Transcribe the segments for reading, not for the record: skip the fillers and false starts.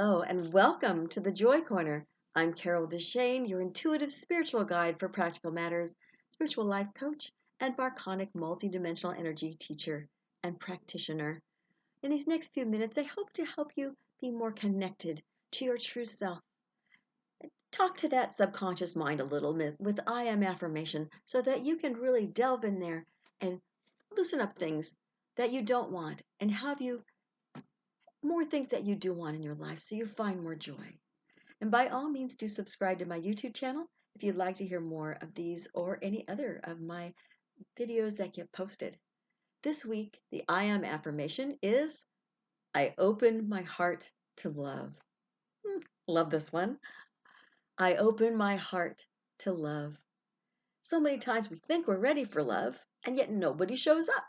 Hello, and welcome to the Joy Corner. I'm Carol DeChaine, your intuitive spiritual guide for practical matters, spiritual life coach, and Marconic multidimensional energy teacher and practitioner. In these next few minutes, I hope to help you be more connected to your true self. Talk to that subconscious mind a little bit with I Am Affirmation so that you can really delve in there and loosen up things that you don't want and have you more things that you do want in your life so you find more joy. And by all means, do subscribe to my YouTube channel if you'd like to hear more of these or any other of my videos that get posted. This week, the I Am affirmation is I open my heart to love. Love this one. I open my heart to love. So many times we think we're ready for love, and yet nobody shows up.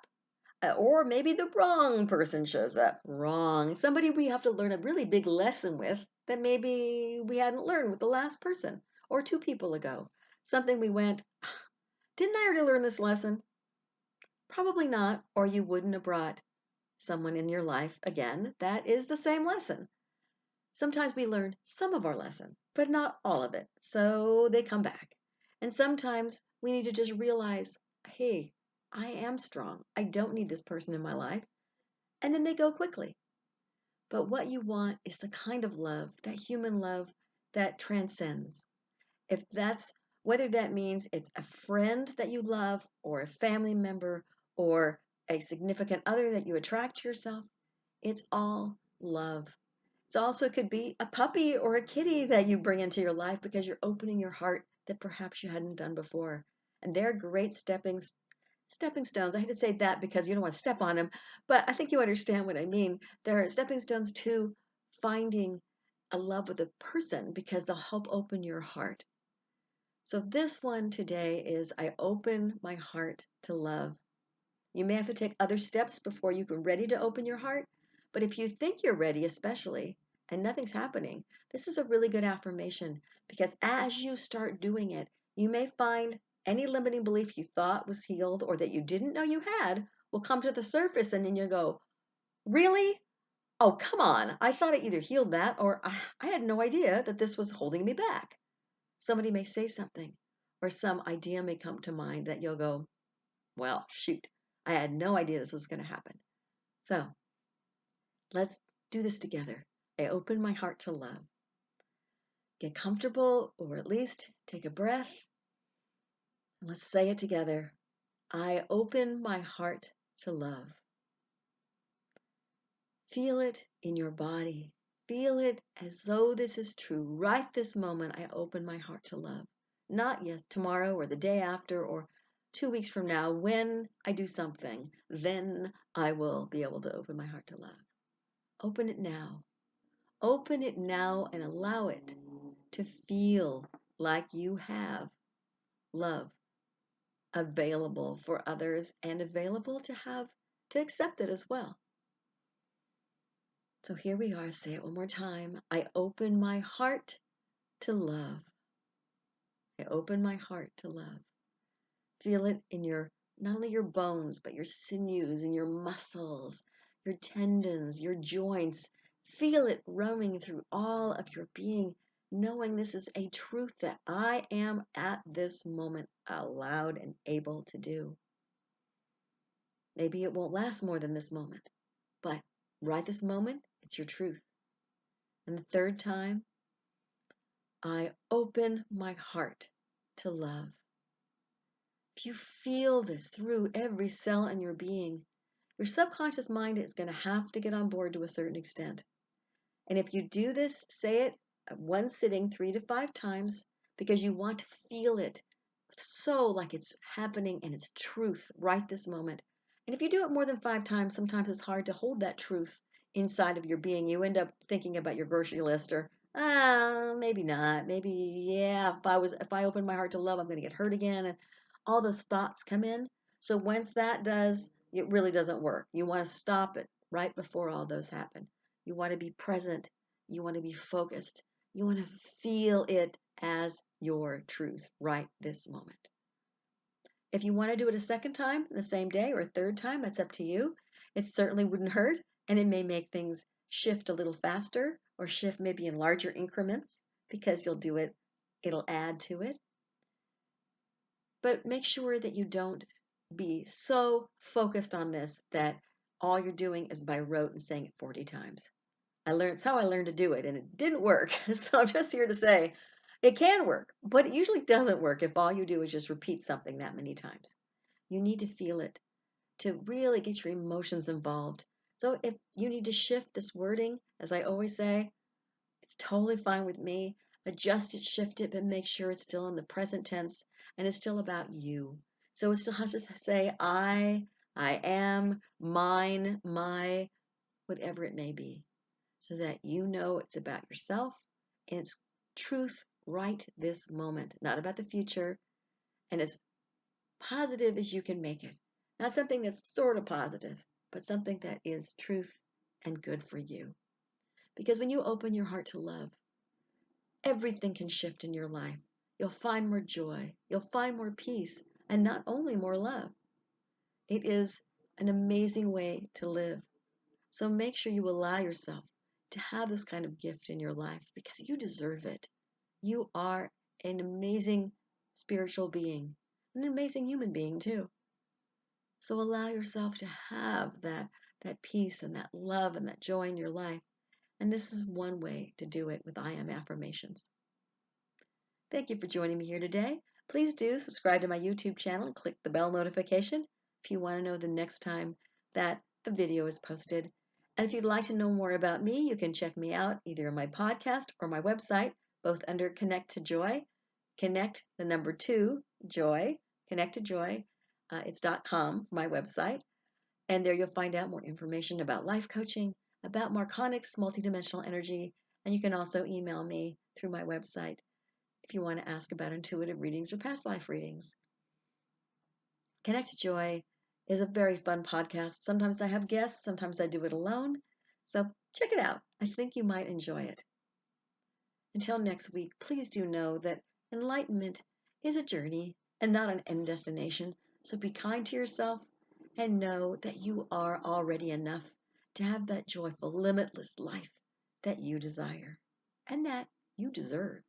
Or maybe the wrong person shows up. Wrong. Somebody we have to learn a really big lesson with that maybe we hadn't learned with the last person or two people ago. Something we went, didn't I already learn this lesson? Probably not, or you wouldn't have brought someone in your life again. That is the same lesson. Sometimes we learn some of our lesson, but not all of it. So they come back. And sometimes we need to just realize, hey, I am strong. I don't need this person in my life. And then they go quickly. But what you want is the kind of love, that human love that transcends. If that's whether that means it's a friend that you love or a family member or a significant other that you attract to yourself, it's all love. It also could be a puppy or a kitty that you bring into your life because you're opening your heart that perhaps you hadn't done before. And they're great stepping stones. I hate to say that because you don't want to step on them, but I think you understand what I mean. They're stepping stones to finding a love with a person because they'll help open your heart. So this one today is I open my heart to love. You may have to take other steps before you can ready to open your heart, but if you think you're ready, especially, and nothing's happening, this is a really good affirmation because as you start doing it, you may find any limiting belief you thought was healed or that you didn't know you had will come to the surface and then you go, really? Oh, come on. I thought I either healed that or I had no idea that this was holding me back. Somebody may say something or some idea may come to mind that you'll go, well, shoot, I had no idea this was going to happen. So let's do this together. I open my heart to love. Get comfortable or at least take a breath. Let's say it together. I open my heart to love. Feel it in your body. Feel it as though this is true. Right this moment, I open my heart to love. Not yet tomorrow or the day after or 2 weeks from now when I do something. Then I will be able to open my heart to love. Open it now. Open it now and allow it to feel like you have love available for others and available to accept it as well. So here we are. Say it one more time. I open my heart to love. I open my heart to love. Feel it in not only your bones, but your sinews and your muscles, your tendons, your joints. Feel it roaming through all of your being, knowing this is a truth that I am at this moment allowed and able to do. Maybe it won't last more than this moment, but right this moment, it's your truth. And the third time, I open my heart to love. If you feel this through every cell in your being, your subconscious mind is going to have to get on board to a certain extent. And if you do this, say it at one sitting 3 to 5 times because you want to feel it so like it's happening and it's truth right this moment. And if you do it more than 5 times, sometimes it's hard to hold that truth inside of your being. You end up thinking about your grocery list or maybe not. Maybe, yeah, if I open my heart to love, I'm going to get hurt again. And all those thoughts come in. So once that does, it really doesn't work. You want to stop it right before all those happen. You want to be present. You want to be focused. You want to feel it as your truth right this moment. If you want to do it a second time, the same day, or a third time, that's up to you. It certainly wouldn't hurt, and it may make things shift a little faster or shift maybe in larger increments because you'll do it, it'll add to it. But make sure that you don't be so focused on this that all you're doing is by rote and saying it 40 times. It's how I learned to do it, and it didn't work. So I'm just here to say it can work, but it usually doesn't work if all you do is just repeat something that many times. You need to feel it to really get your emotions involved. So if you need to shift this wording, as I always say, it's totally fine with me. Adjust it, shift it, but make sure it's still in the present tense and it's still about you. So it still has to say I am, mine, my, whatever it may be, so that you know it's about yourself and it's truth right this moment, not about the future, and as positive as you can make it. Not something that's sort of positive, but something that is truth and good for you. Because when you open your heart to love, everything can shift in your life. You'll find more joy, you'll find more peace, and not only more love. It is an amazing way to live. So make sure you allow yourself to have this kind of gift in your life because you deserve it. You are an amazing spiritual being, an amazing human being too. So allow yourself to have that peace and that love and that joy in your life. And this is one way to do it with I Am Affirmations. Thank you for joining me here today. Please do subscribe to my YouTube channel and click the bell notification if you want to know the next time that a video is posted. And if you'd like to know more about me, you can check me out either on my podcast or my website, both under Connect to Joy. Connect the number 2, Joy, Connect to Joy. It's .com for my website. And there you'll find out more information about life coaching, about Marconics, multidimensional energy, and you can also email me through my website if you want to ask about intuitive readings or past life readings. Connect to Joy is a very fun podcast. Sometimes I have guests, sometimes I do it alone. So check it out. I think you might enjoy it. Until next week, please do know that enlightenment is a journey and not an end destination. So be kind to yourself and know that you are already enough to have that joyful, limitless life that you desire and that you deserve.